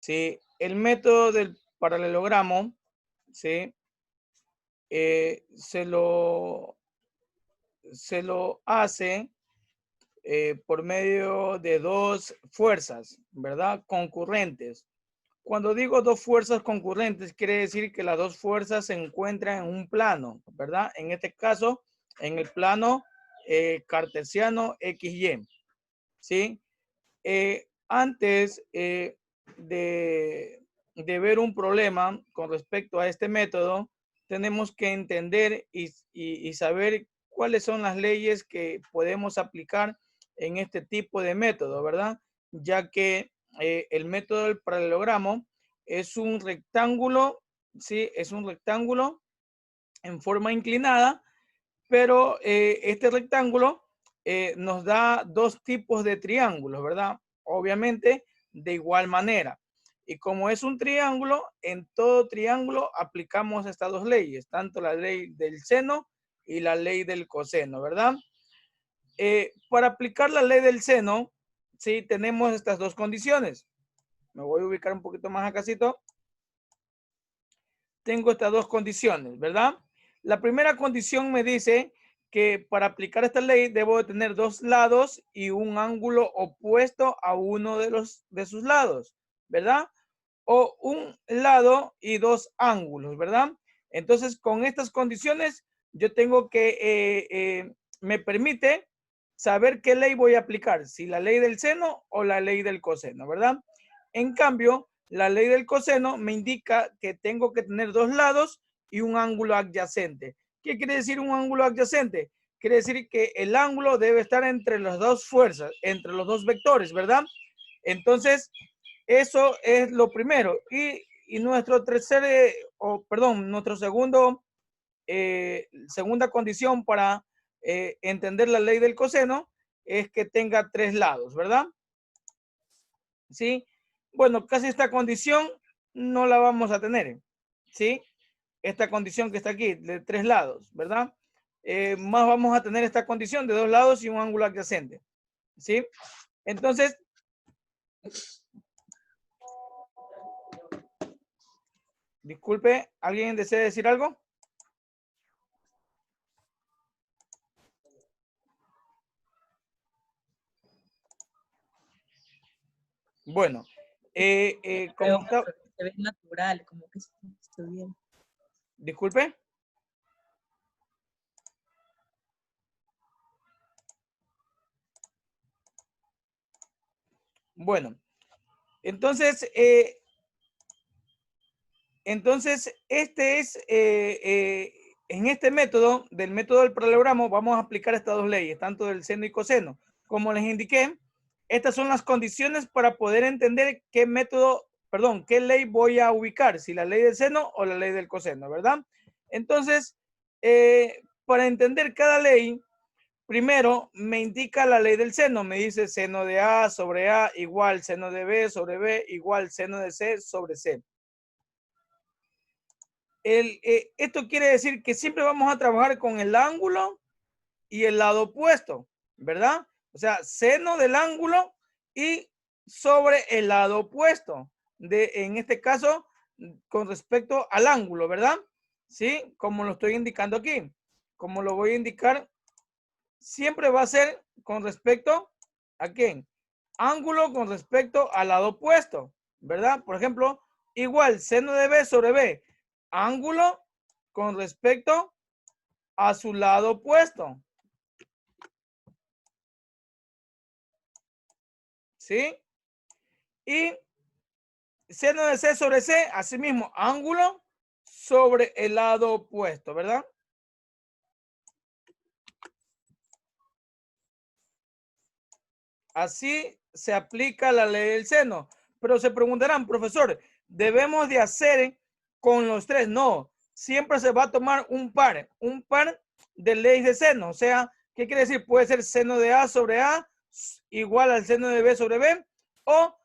¿sí? El método del paralelogramo, ¿sí? Se lo hace por medio de dos fuerzas, ¿verdad? Concurrentes. Cuando digo dos fuerzas concurrentes, quiere decir que las dos fuerzas se encuentran en un plano, ¿verdad? En este caso, en el plano cartesiano XY, ¿sí? Antes de ver un problema con respecto a este método, tenemos que entender y saber cuáles son las leyes que podemos aplicar en este tipo de método, ¿verdad? Ya que el método del paralelogramo es un rectángulo, ¿sí? Es un rectángulo en forma inclinada, pero este rectángulo nos da dos tipos de triángulos, ¿verdad? Obviamente de igual manera. Y como es un triángulo, en todo triángulo aplicamos estas dos leyes, tanto la ley del seno y la ley del coseno, ¿verdad? Para aplicar la ley del seno, sí, tenemos estas dos condiciones. Me voy a ubicar un poquito más acá. Tengo estas dos condiciones, ¿verdad? La primera condición me dice que para aplicar esta ley debo de tener dos lados y un ángulo opuesto a uno de sus lados, ¿verdad? O un lado y dos ángulos, ¿verdad? Entonces, con estas condiciones, yo tengo que, me permite saber qué ley voy a aplicar, si la ley del seno o la ley del coseno, ¿verdad? En cambio, la ley del coseno me indica que tengo que tener dos lados y un ángulo adyacente. ¿Qué quiere decir un ángulo adyacente? Quiere decir que el ángulo debe estar entre las dos fuerzas, entre los dos vectores, ¿verdad? Entonces, eso es lo primero. Y nuestro tercer, nuestro segundo, segunda condición para entender la ley del coseno es que tenga tres lados, ¿verdad? ¿Sí? Bueno, casi esta condición no la vamos a tener, ¿sí? Esta condición que está aquí, de tres lados, ¿verdad? Más vamos a tener esta condición de dos lados y un ángulo adyacente, ¿sí? Entonces, disculpe, ¿alguien desea decir algo? Bueno, Veo, como está, se ve natural, como que está bien. disculpe. Bueno, entonces, este es, en este método, del método del paralelogramo, vamos a aplicar estas dos leyes, tanto del seno y coseno. Como les indiqué, estas son las condiciones para poder entender qué método, perdón, qué ley voy a ubicar, si la ley del seno o la ley del coseno, ¿verdad? Entonces, para entender cada ley, primero me indica la ley del seno, me dice seno de A sobre A igual seno de B sobre B igual seno de C sobre C. Esto quiere decir que siempre vamos a trabajar con el ángulo y el lado opuesto, ¿verdad? O sea, seno del ángulo y sobre el lado opuesto, en este caso, con respecto al ángulo, ¿verdad? ¿Sí? Como lo estoy indicando aquí. Como lo voy a indicar, siempre va a ser con respecto a quién. Ángulo con respecto al lado opuesto, ¿verdad? Por ejemplo, igual seno de B sobre B, ángulo con respecto a su lado opuesto. ¿Sí? Y seno de C sobre C, asimismo, ángulo sobre el lado opuesto, ¿verdad? Así se aplica la ley del seno. Pero se preguntarán, profesor, ¿debemos de hacer con los tres? No, siempre se va a tomar un par de leyes de seno. O sea, ¿qué quiere decir? Puede ser seno de A sobre A igual al seno de B sobre B, o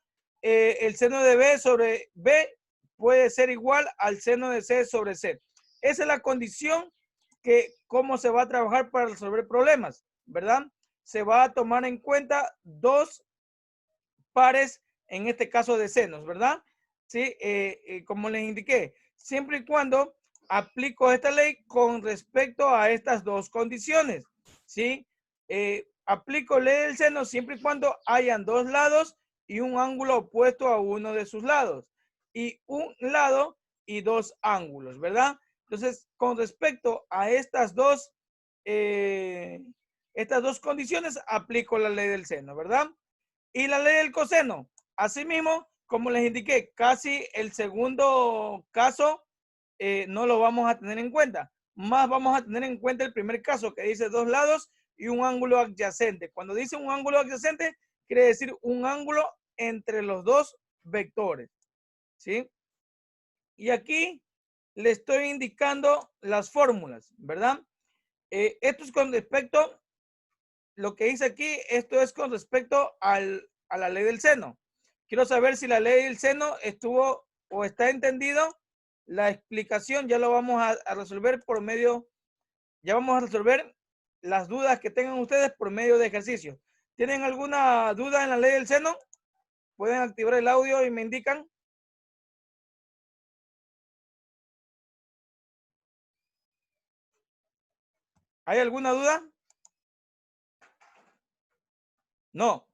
el seno de B sobre B puede ser igual al seno de C sobre C. Esa es la condición que cómo se va a trabajar para resolver problemas, ¿verdad? Se va a tomar en cuenta dos pares, en este caso de senos, ¿verdad? ¿sí? Como les indiqué, siempre y cuando aplico esta ley con respecto a estas dos condiciones, ¿sí? Aplico ley del seno siempre y cuando hayan dos lados y un ángulo opuesto a uno de sus lados, y un lado y dos ángulos, ¿verdad? Entonces, con respecto a estas dos condiciones, aplico la ley del seno, ¿verdad? Y la ley del coseno, asimismo, como les indiqué, casi el segundo caso no lo vamos a tener en cuenta. Más vamos a tener en cuenta el primer caso que dice dos lados y un ángulo adyacente. Cuando dice un ángulo adyacente, quiere decir un ángulo entre los dos vectores, ¿sí? Y aquí le estoy indicando las fórmulas, ¿verdad? Esto es con respecto, lo que dice aquí, esto es con respecto a la ley del seno. Quiero saber si la ley del seno estuvo o está entendido. La explicación ya lo vamos a resolver por medio, ya vamos a resolver las dudas que tengan ustedes por medio de ejercicio. ¿Tienen alguna duda en la ley del seno? Pueden activar el audio y me indican. ¿Hay alguna duda? No.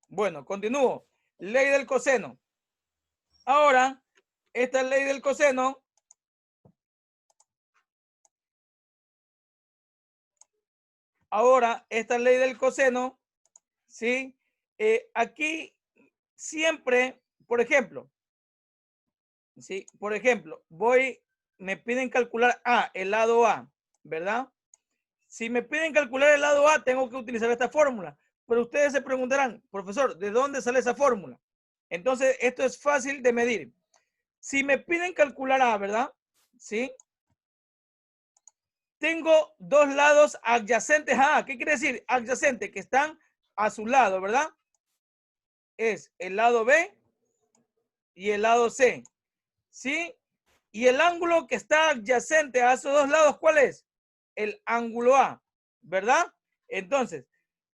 Bueno, continúo. Ley del coseno. Ahora, esta ley del coseno esta ley del coseno, ¿sí? Aquí siempre, por ejemplo, ¿sí? Por ejemplo, me piden calcular el lado A, ¿verdad? Si me piden calcular el lado A, tengo que utilizar esta fórmula. Pero ustedes se preguntarán, profesor, ¿de dónde sale esa fórmula? Entonces, esto es fácil de medir. Si me piden calcular A, ¿verdad? ¿Sí? Tengo dos lados adyacentes a A. ¿Qué quiere decir? Adyacente, que están a su lado, ¿verdad? Es el lado B y el lado C. ¿Sí? Y el ángulo que está adyacente a esos dos lados, ¿cuál es? El ángulo A, ¿verdad? Entonces,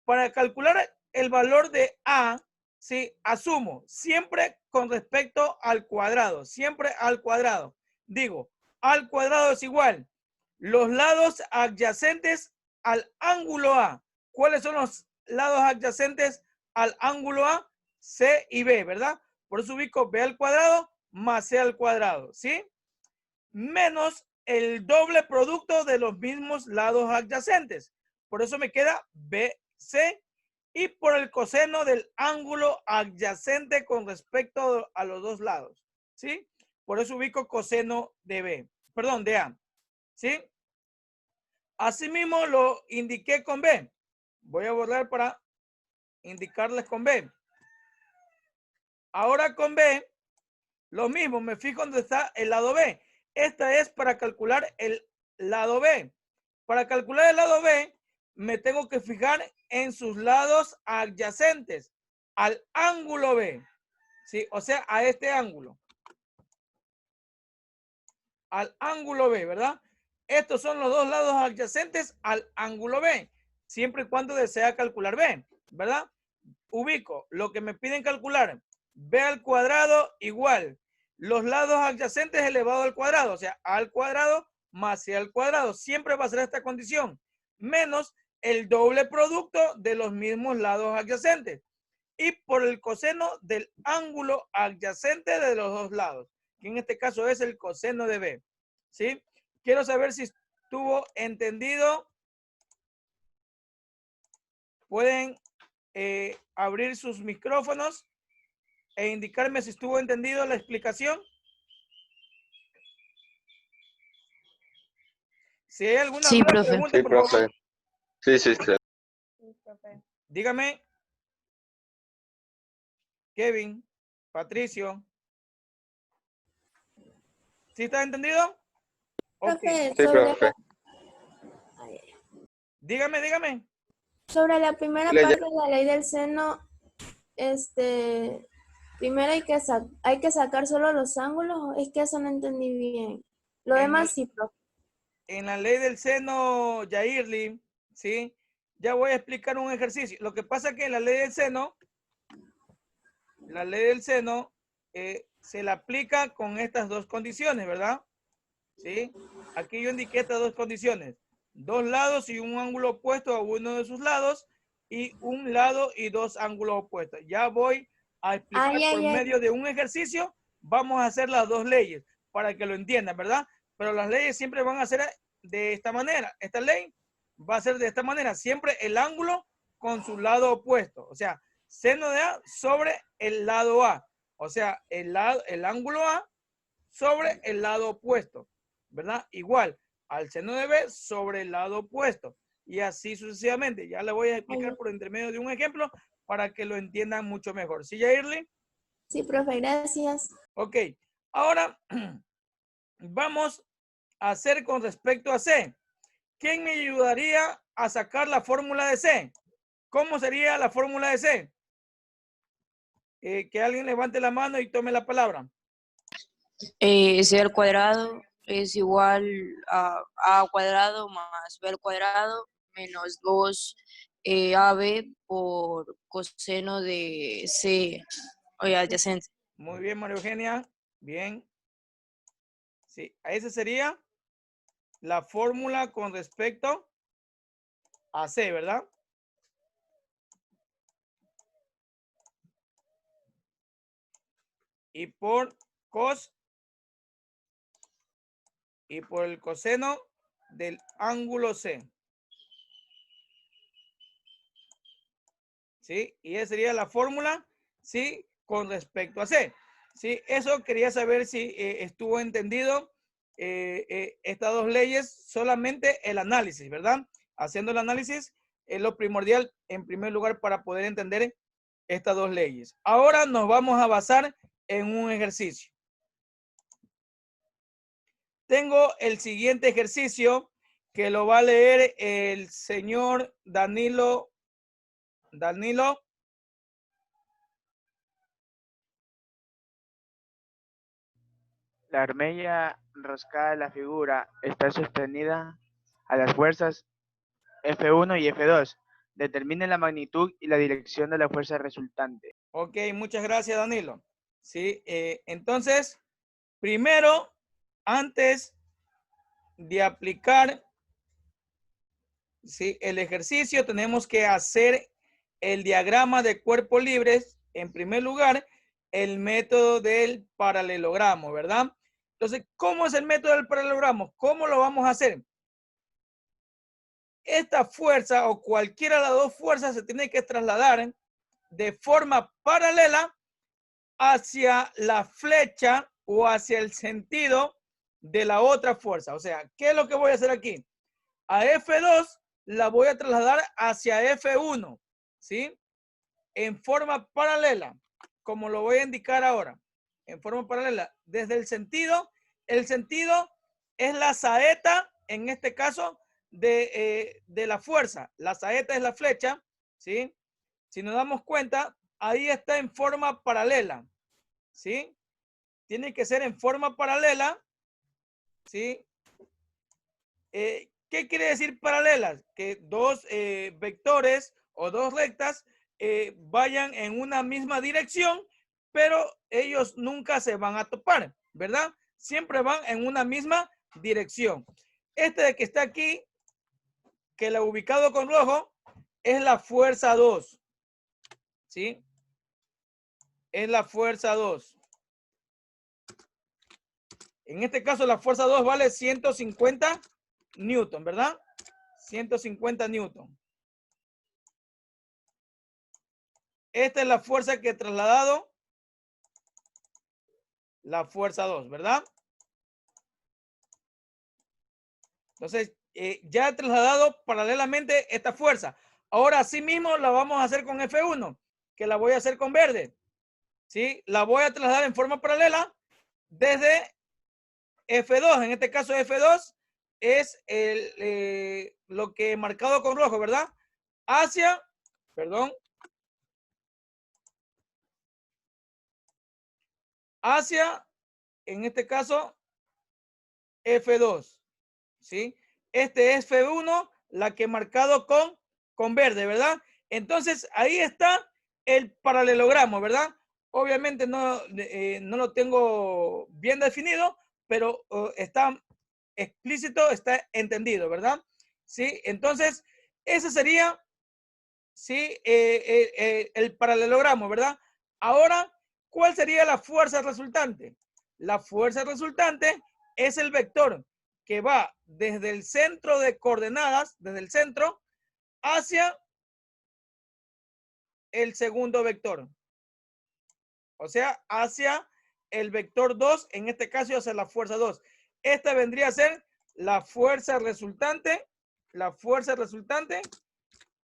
para calcular el valor de A, ¿sí? Asumo siempre con respecto al cuadrado, siempre al cuadrado. Digo, al cuadrado es igual los lados adyacentes al ángulo A. ¿Cuáles son los lados adyacentes al ángulo A? C y B, ¿verdad? Por eso ubico B al cuadrado más C al cuadrado, ¿sí? Menos el doble producto de los mismos lados adyacentes. Por eso me queda BC y por el coseno del ángulo adyacente con respecto a los dos lados, ¿sí? Por eso ubico coseno de B, perdón, de A, ¿sí? Asimismo lo indiqué con B. Voy a borrar para indicarles con B. Ahora con B, lo mismo, me fijo donde está el lado B. Esta es para calcular el lado B. Para calcular el lado B, me tengo que fijar en sus lados adyacentes al ángulo B. ¿Sí? O sea, a este ángulo. Al ángulo B, ¿verdad? Estos son los dos lados adyacentes al ángulo B, siempre y cuando desea calcular B, ¿verdad? Ubico lo que me piden calcular, B al cuadrado igual los lados adyacentes elevado al cuadrado, o sea, A al cuadrado más C al cuadrado. Siempre va a ser esta condición, menos el doble producto de los mismos lados adyacentes. Y por el coseno del ángulo adyacente de los dos lados, que en este caso es el coseno de B. ¿Sí? Quiero saber si estuvo entendido. Pueden abrir sus micrófonos e indicarme si estuvo entendido la explicación. Si hay alguna Sí, duda, profe. pregunte, Sí, por favor. profe. Sí, sí, sí. Dígame. Kevin, Patricio. ¿Sí está entendido? Ok. Profe, Sí, profe. Dígame. sobre la primera Le- parte de la ley del seno, primero hay que sacar solo los ángulos, es que eso no entendí bien. Lo En demás la, sí, profe. en la ley del seno, Yairli, ¿sí? Ya voy a explicar un ejercicio. Lo que pasa es que en la ley del seno, se le aplica con estas dos condiciones, ¿verdad? ¿Sí? Aquí yo indiqué estas dos condiciones. Dos lados y un ángulo opuesto a uno de sus lados y un lado y dos ángulos opuestos. Ya voy a explicar por medio de un ejercicio. Vamos a hacer las dos leyes para que lo entiendan, ¿verdad? Pero las leyes siempre van a ser de esta manera. Esta ley va a ser de esta manera. Siempre el ángulo con su lado opuesto. O sea, seno de A sobre el lado A. O sea, el ángulo A sobre el lado opuesto, ¿verdad? Igual al seno de B sobre el lado opuesto. Y así sucesivamente. Ya le voy a explicar por intermedio de un ejemplo para que lo entiendan mucho mejor. ¿Sí, Yairly? Sí, profe, gracias. Ok. Ahora vamos a hacer con respecto a C. ¿Quién me ayudaría a sacar la fórmula de C? ¿Cómo sería la fórmula de C? Que alguien levante la mano y tome la palabra. C al cuadrado es igual a A cuadrado más B al cuadrado menos 2 AB por coseno de C adyacente. Muy bien, María Eugenia. Bien. Sí, esa sería la fórmula con respecto a C, ¿verdad? Y por cos y por el coseno del ángulo C. ¿Sí? Y esa sería la fórmula, ¿sí? Con respecto a C. ¿Sí? Eso quería saber si estuvo entendido estas dos leyes, solamente el análisis, ¿verdad? Haciendo el análisis es lo primordial en primer lugar para poder entender estas dos leyes. Ahora nos vamos a basar en un ejercicio. Tengo el siguiente ejercicio que lo va a leer el señor Danilo. Danilo. La armella enroscada de la figura está sostenida a las fuerzas F1 y F2. Determine la magnitud y la dirección de la fuerza resultante. Ok, muchas gracias, Danilo. Sí, entonces, primero, antes de aplicar el ejercicio, tenemos que hacer el diagrama de cuerpos libres. En primer lugar, el método del paralelogramo, ¿verdad? Entonces, ¿cómo es el método del paralelogramo? ¿Cómo lo vamos a hacer? Esta fuerza o cualquiera de las dos fuerzas se tiene que trasladar de forma paralela hacia la flecha o hacia el sentido de la otra fuerza. O sea, ¿qué es lo que voy a hacer aquí? A F2 la voy a trasladar hacia F1, ¿sí? En forma paralela, como lo voy a indicar ahora, en forma paralela, desde el sentido es la saeta, en este caso, de la fuerza. La saeta es la flecha, ¿sí? Si nos damos cuenta, ahí está en forma paralela, ¿sí? Tiene que ser en forma paralela, ¿sí? ¿Qué quiere decir paralelas? Que dos vectores o dos rectas vayan en una misma dirección, pero ellos nunca se van a topar, ¿verdad? Siempre van en una misma dirección. Este de que está aquí, que lo he ubicado con rojo, es la fuerza 2, ¿sí? Es la fuerza 2. En este caso, la fuerza 2 vale 150 Newton, ¿verdad? 150 Newton. Esta es la fuerza que he trasladado la fuerza 2, ¿verdad? Entonces, ya he trasladado paralelamente esta fuerza. Ahora, sí mismo la vamos a hacer con F1, que la voy a hacer con verde. ¿Sí? La voy a trasladar en forma paralela desde F2. En este caso, F2 es lo que he marcado con rojo, ¿verdad? Hacia, perdón, hacia, en este caso, F2, ¿sí? Este es F1, la que he marcado con verde, ¿verdad? Entonces, ahí está el paralelogramo, ¿verdad? obviamente no lo tengo bien definido, pero está explícito, está entendido, ¿verdad? Sí, entonces, ese sería, sí, el paralelogramo, ¿verdad? Ahora, ¿cuál sería la fuerza resultante? La fuerza resultante es el vector que va desde el centro de coordenadas, desde el centro, hacia el segundo vector. O sea, hacia el vector 2, en este caso hacia la fuerza 2. Esta vendría a ser la fuerza resultante,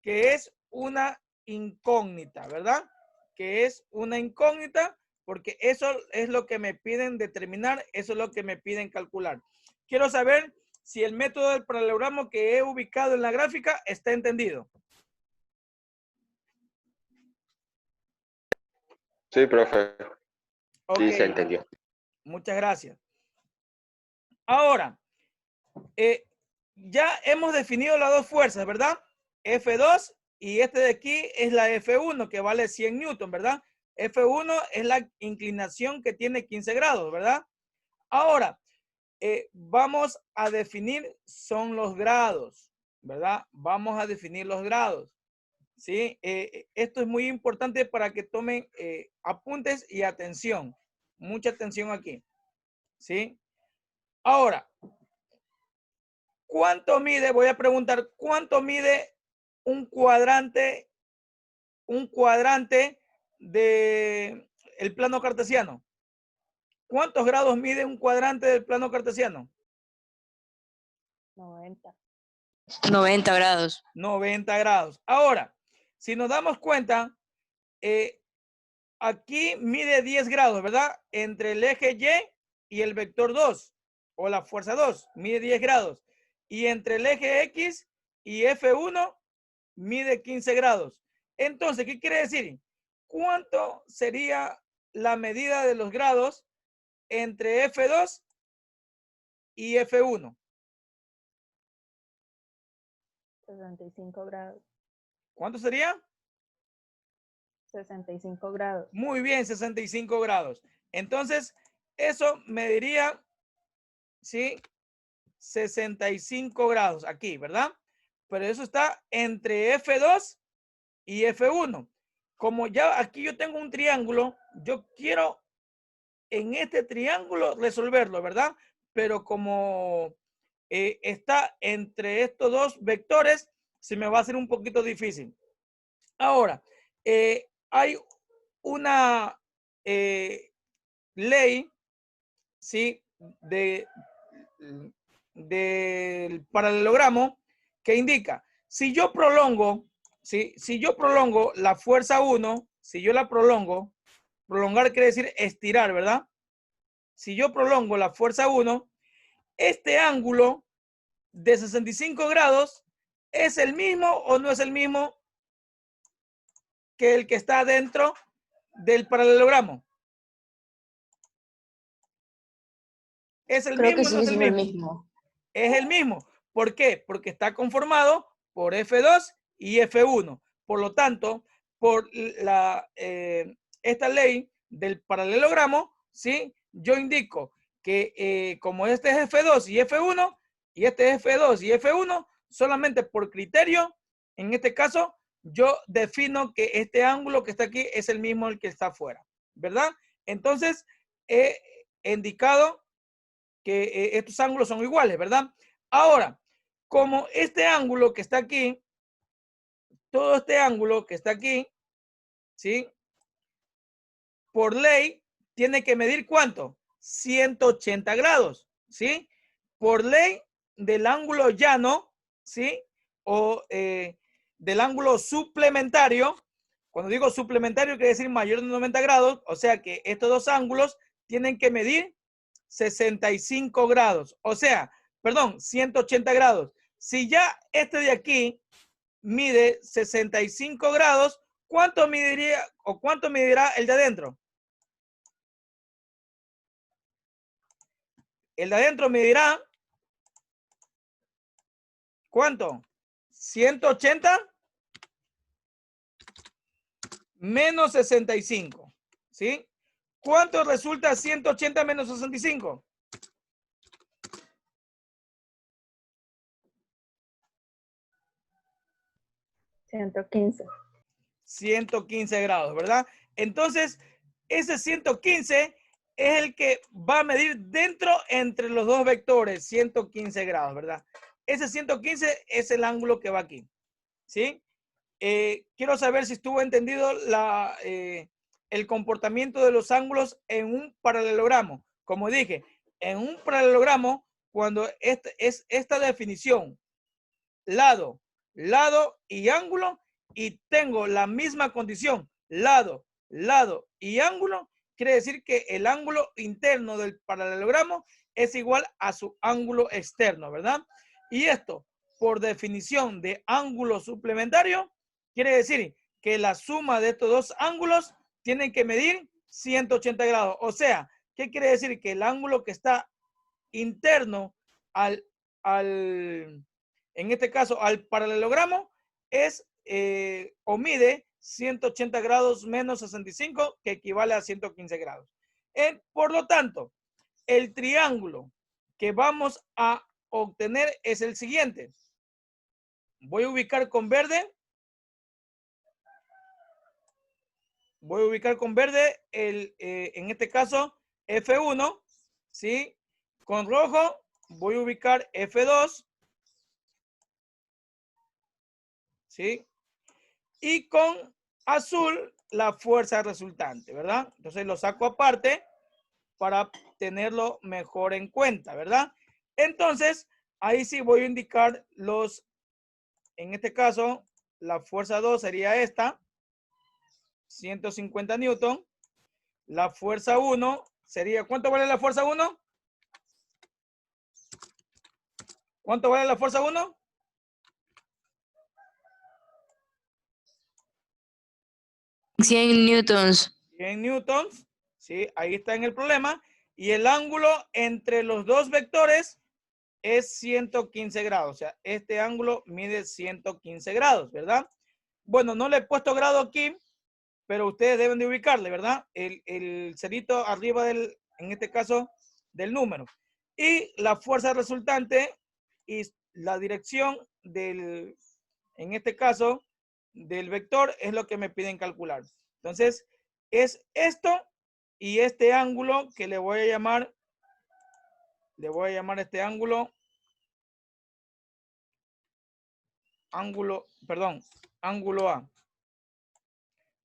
que es una incógnita, ¿verdad? Que es una incógnita, porque eso es lo que me piden determinar, eso es lo que me piden calcular. Quiero saber si el método del paralelogramo que he ubicado en la gráfica está entendido. Sí, profe. Ok, Sí, se entendió. muchas gracias. Ahora, ya hemos definido las dos fuerzas, ¿verdad? F2 y este de aquí es la F1 que vale 100 newton, ¿verdad? F1 es la inclinación que tiene 15 grados, ¿verdad? Ahora, vamos a definir, son los grados, ¿verdad? Vamos a definir los grados, ¿sí? Esto es muy importante para que tomen apuntes y atención, mucha atención aquí, ¿sí? Ahora, ¿cuánto mide? Voy a preguntar, ¿cuánto mide un cuadrante de el plano cartesiano? ¿Cuántos grados mide un cuadrante del plano cartesiano? 90. 90 grados. 90 grados. Ahora, si nos damos cuenta, aquí mide 10 grados, ¿verdad? Entre el eje Y y el vector 2, o la fuerza 2, mide 10 grados. Y entre el eje X y F1, mide 15 grados. Entonces, ¿qué quiere decir? ¿Cuánto sería la medida de los grados entre F2 y F1? 65 grados. ¿Cuánto sería? 65 grados. Muy bien, 65 grados. Entonces, eso mediría, ¿sí? 65 grados aquí, ¿verdad? Pero eso está entre F2 y F1. Como ya aquí yo tengo un triángulo, yo quiero en este triángulo resolverlo, ¿verdad? Pero como está entre estos dos vectores, se me va a hacer un poquito difícil. Ahora, hay una ley, ¿sí? Del paralelogramo que indica, si yo prolongo, ¿sí? Si yo prolongo la fuerza 1, si yo la prolongo, prolongar quiere decir estirar, ¿verdad? Si yo prolongo la fuerza 1, este ángulo de 65 grados es el mismo o no es el mismo que el que está dentro del paralelogramo. ¿Es el Creo mismo que o no sigue es el siendo el mismo? mismo. Es el mismo. ¿Por qué? Porque está conformado por F2 y F1. Por lo tanto, por esta ley del paralelogramo, ¿sí? Yo indico que como este es F2 y F1, y este es F2 y F1, solamente por criterio, en este caso, yo defino que este ángulo que está aquí es el mismo el que está afuera, ¿verdad? Entonces, he indicado que estos ángulos son iguales, ¿verdad? Ahora, como este ángulo que está aquí, todo este ángulo que está aquí, ¿sí? Por ley, tiene que medir ¿cuánto? 180 grados, ¿sí? Por ley del ángulo llano, ¿sí? O del ángulo suplementario. Cuando digo suplementario, quiere decir mayor de 90 grados. O sea que estos dos ángulos tienen que medir 65 grados. O sea, perdón, 180 grados. Si ya este de aquí mide 65 grados, ¿cuánto mediría o cuánto medirá el de adentro? El de adentro medirá, ¿cuánto? 180 menos 65. ¿Sí? ¿Cuánto resulta 180 menos 65? 115. 115 grados, ¿verdad? Entonces, ese 115 es el que va a medir dentro entre los dos vectores, 115 grados, ¿verdad? Ese 115 es el ángulo que va aquí, ¿sí? Quiero saber si estuvo entendido el comportamiento de los ángulos en un paralelogramo. Como dije, en un paralelogramo, cuando es esta definición, lado, lado y ángulo, y tengo la misma condición, lado, lado y ángulo, quiere decir que el ángulo interno del paralelogramo es igual a su ángulo externo, ¿verdad? Y esto, por definición de ángulo suplementario, quiere decir que la suma de estos dos ángulos tienen que medir 180 grados. O sea, ¿qué quiere decir? Que el ángulo que está interno en este caso, al paralelogramo es o mide 180 grados menos 65, que equivale a 115 grados. Por lo tanto, el triángulo que vamos a obtener es el siguiente. Voy a ubicar con verde. Voy a ubicar con verde en este caso F1, ¿sí? Con rojo voy a ubicar F2, ¿sí? Y con azul la fuerza resultante, ¿verdad? Entonces lo saco aparte para tenerlo mejor en cuenta, ¿verdad? Entonces, ahí sí voy a indicar en este caso, la fuerza 2 sería esta, 150 newton. La fuerza 1 sería, ¿cuánto vale la fuerza 1? ¿Cuánto vale la fuerza 1? 100 newtons. 100 newtons, ¿sí? Ahí está en el problema. Y el ángulo entre los dos vectores es 115 grados. O sea, este ángulo mide 115 grados, ¿verdad? Bueno, no le he puesto grado aquí, pero ustedes deben de ubicarle, ¿verdad? El cerito arriba en este caso, del número. Y la fuerza resultante y la dirección en este caso, del vector es lo que me piden calcular. Entonces, es esto y este ángulo que le voy a llamar este ángulo A.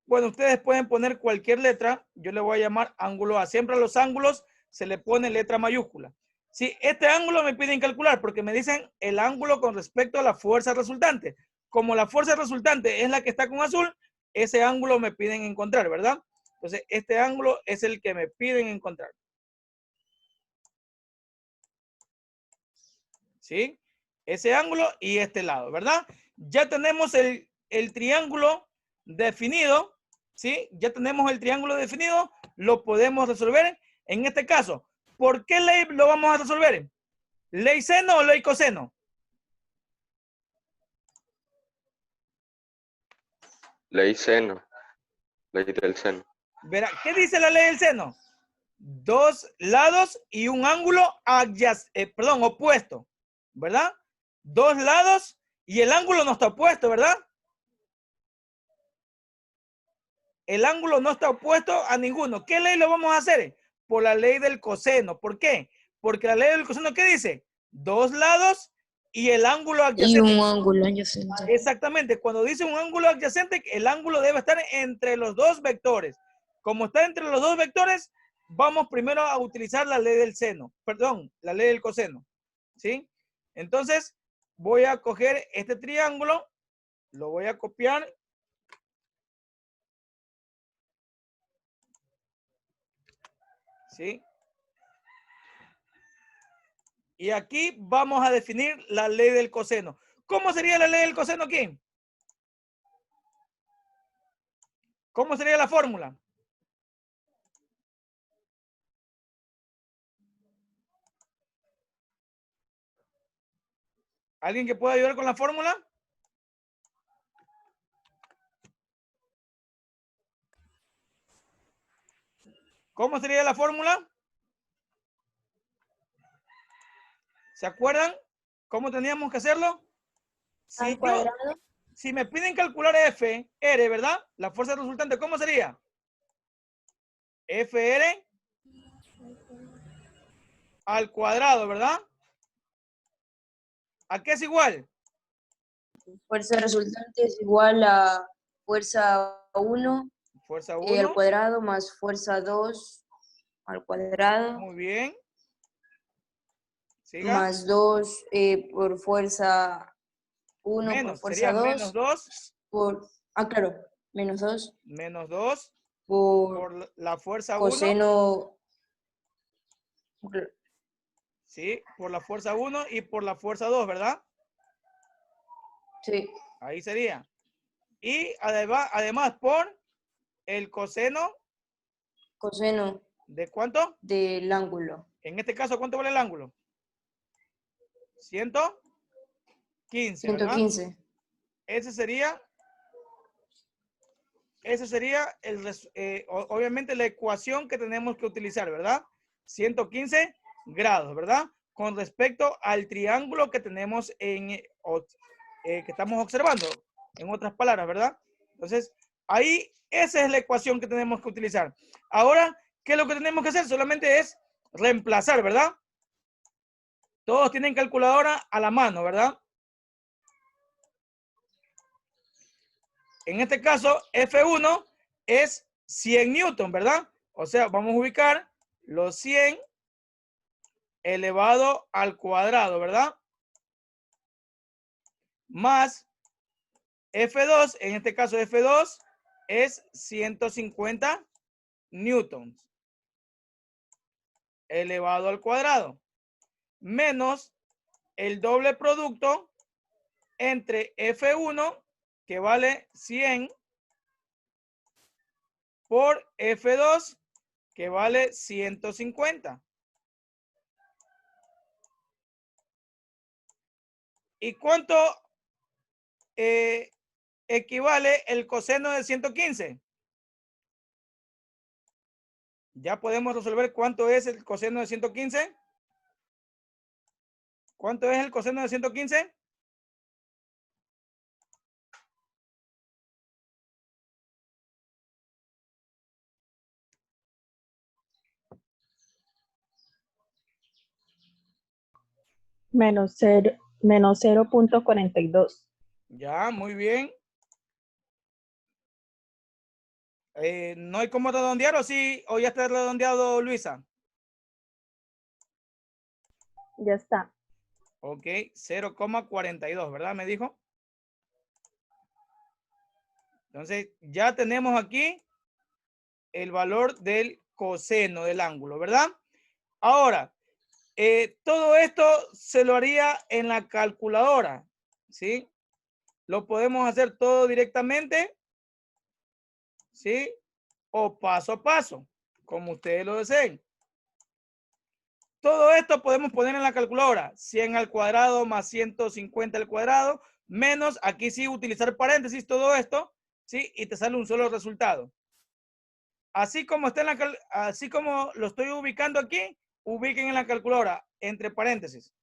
Bueno, ustedes pueden poner cualquier letra, yo le voy a llamar ángulo A. Siempre a los ángulos se le pone letra mayúscula. Sí, este ángulo me piden calcular porque me dicen el ángulo con respecto a la fuerza resultante. Como la fuerza resultante es la que está con azul, ese ángulo me piden encontrar, ¿verdad? Entonces, este ángulo es el que me piden encontrar. ¿Sí? Ese ángulo y este lado, ¿verdad? Ya tenemos el triángulo definido, ¿sí? Ya tenemos el triángulo definido, lo podemos resolver. En este caso, ¿por qué ley lo vamos a resolver? ¿Ley seno o ley coseno? Ley seno. Ley del seno. Verá, ¿qué dice la ley del seno? Dos lados y un ángulo opuesto, ¿verdad? Dos lados y el ángulo no está opuesto, ¿verdad? El ángulo no está opuesto a ninguno. ¿Qué ley lo vamos a hacer? Por la ley del coseno. ¿Por qué? Porque la ley del coseno, ¿qué dice? Dos lados y el ángulo adyacente. Y un ángulo adyacente. Exactamente. Cuando dice un ángulo adyacente, el ángulo debe estar entre los dos vectores. Como está entre los dos vectores, vamos primero a utilizar la ley del seno. Perdón, la ley del coseno. ¿Sí? Entonces, voy a coger este triángulo, lo voy a copiar. ¿Sí? Y aquí vamos a definir la ley del coseno. ¿Cómo sería la ley del coseno aquí? ¿Cómo sería la fórmula? ¿Alguien que pueda ayudar con la fórmula? ¿Cómo sería la fórmula? ¿Se acuerdan cómo teníamos que hacerlo? Al cuadrado. Si me piden calcular F, R, ¿verdad? La fuerza resultante, ¿cómo sería? FR al cuadrado, ¿verdad? ¿A qué es igual? Fuerza resultante es igual a fuerza 1 Fuerza al 1. cuadrado más fuerza 2 al cuadrado Muy bien. Siga. más 2 por fuerza 1 por Menos, fuerza sería menos 2 2. por, claro, menos 2 Menos 2 por por la fuerza 1. coseno, Sí, por la fuerza 1 y por la fuerza 2, ¿verdad? sí, Ahí sería. Y además por el coseno coseno de ¿cuánto? del ángulo. En este caso, ¿cuánto vale el ángulo? 115, ¿verdad? 115. Ese sería obviamente la ecuación que tenemos que utilizar, ¿verdad? 115 grados, ¿verdad? Con respecto al triángulo que tenemos que estamos observando, en otras palabras, ¿verdad? Entonces, ahí esa es la ecuación que tenemos que utilizar. Ahora, ¿qué es lo que tenemos que hacer? Solamente es reemplazar, ¿verdad? Todos tienen calculadora a la mano, ¿verdad? En este caso, F1 es 100 newton, ¿verdad? O sea, vamos a ubicar los 100 elevado al cuadrado, ¿verdad? Más F2, en este caso F2 es 150 newtons elevado al cuadrado, menos el doble producto entre F1, que vale 100, por F2, que vale 150. ¿Y cuánto equivale el coseno de 115? Ya podemos resolver cuánto es el coseno de 115. ¿Cuánto es el coseno de 115? Menos 0.42. Ya, muy bien. ¿No hay cómo redondear o sí? ¿O ya está redondeado, Luisa? Ya está. Ok, 0,42, ¿verdad? Me dijo. Entonces, ya tenemos aquí el valor del coseno del ángulo, ¿verdad? Ahora, todo esto se lo haría en la calculadora, ¿sí? Lo podemos hacer todo directamente, ¿sí? O paso a paso, como ustedes lo deseen. Todo esto podemos poner en la calculadora. 100 al cuadrado más 150 al cuadrado, menos, aquí sí, utilizar paréntesis, todo esto, ¿sí? Y te sale un solo resultado. Así como está así como lo estoy ubicando aquí, ubiquen en la calculadora, entre paréntesis.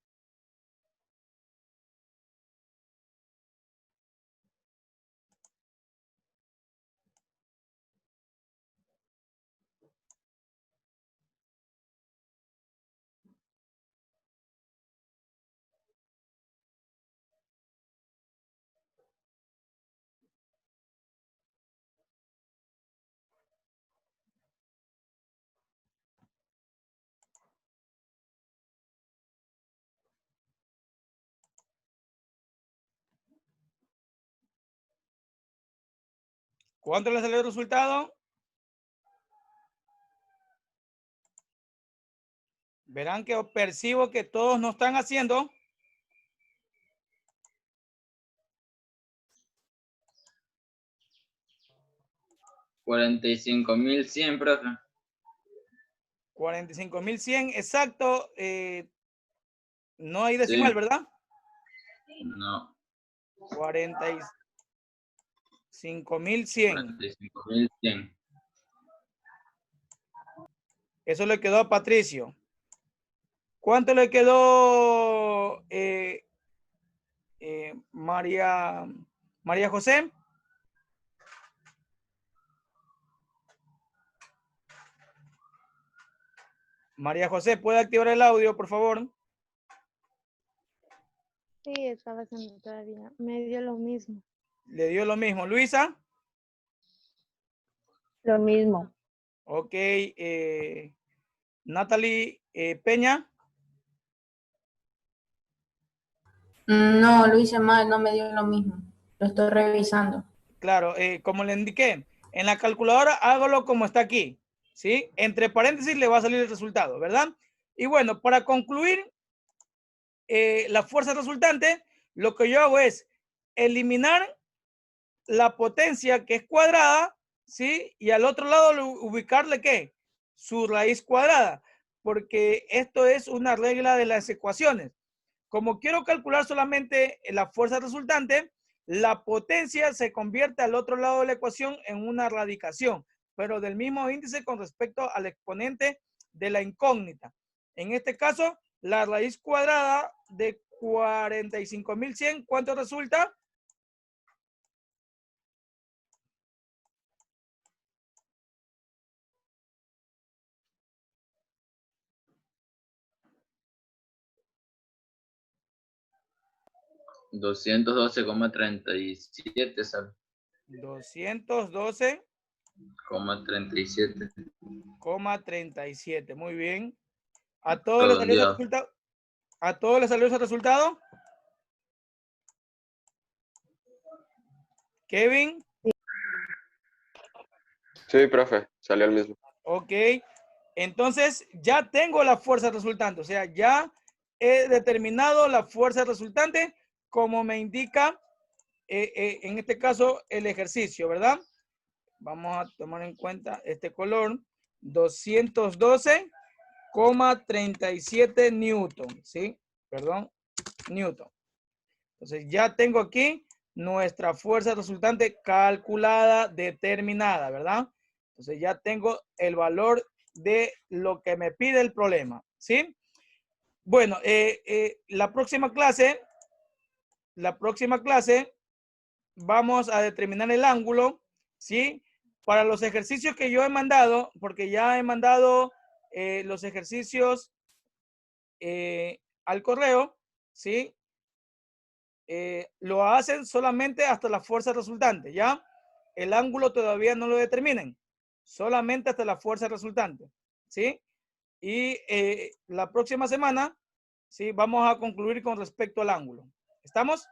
¿Cuánto le salió el resultado? Verán que percibo que todos no están haciendo. $45,100, profe. 45,100, exacto. No hay decimal, Sí. ¿verdad? No, 45,100. 45,100. Eso le quedó a Patricio. ¿Cuánto le quedó María José? María José, ¿puede activar el audio, por favor? Sí, estaba haciendo todavía. Me dio lo mismo. Le dio lo mismo. Luisa. Lo mismo. Ok. Natalie Peña. No, lo hice mal, no me dio lo mismo. Lo estoy revisando. Claro, como le indiqué, en la calculadora hágalo como está aquí, ¿sí? Entre paréntesis le va a salir el resultado, ¿verdad? Y bueno, para concluir la fuerza resultante, lo que yo hago es eliminar la potencia que es cuadrada, ¿sí? Y al otro lado ubicarle, ¿qué? Su raíz cuadrada, porque esto es una regla de las ecuaciones. Como quiero calcular solamente la fuerza resultante, la potencia se convierte al otro lado de la ecuación en una radicación, pero del mismo índice con respecto al exponente de la incógnita. En este caso, la raíz cuadrada de 45.100, ¿cuánto resulta? $212,37, ¿sabes? 212,37. 37. Muy bien. ¿A todos les salió ese Redondeado. resultado? ¿A todos les salió ese resultado? Kevin. Sí, profe, salió el mismo. Ok. Entonces ya tengo la fuerza resultante. O sea, ya he determinado la fuerza resultante como me indica en este caso el ejercicio, ¿verdad? Vamos a tomar en cuenta este color. 212,37 newton, ¿sí? Perdón, newton. Entonces ya tengo aquí nuestra fuerza resultante calculada, determinada, ¿verdad? Entonces ya tengo el valor de lo que me pide el problema, ¿sí? Bueno, la próxima clase vamos a determinar el ángulo, ¿sí? Para los ejercicios que yo he mandado, porque ya he mandado los ejercicios al correo, ¿sí? Lo hacen solamente hasta la fuerza resultante, ¿ya? El ángulo todavía no lo determinen, solamente hasta la fuerza resultante, ¿sí? Y la próxima semana, ¿sí? Vamos a concluir con respecto al ángulo. ¿Estamos?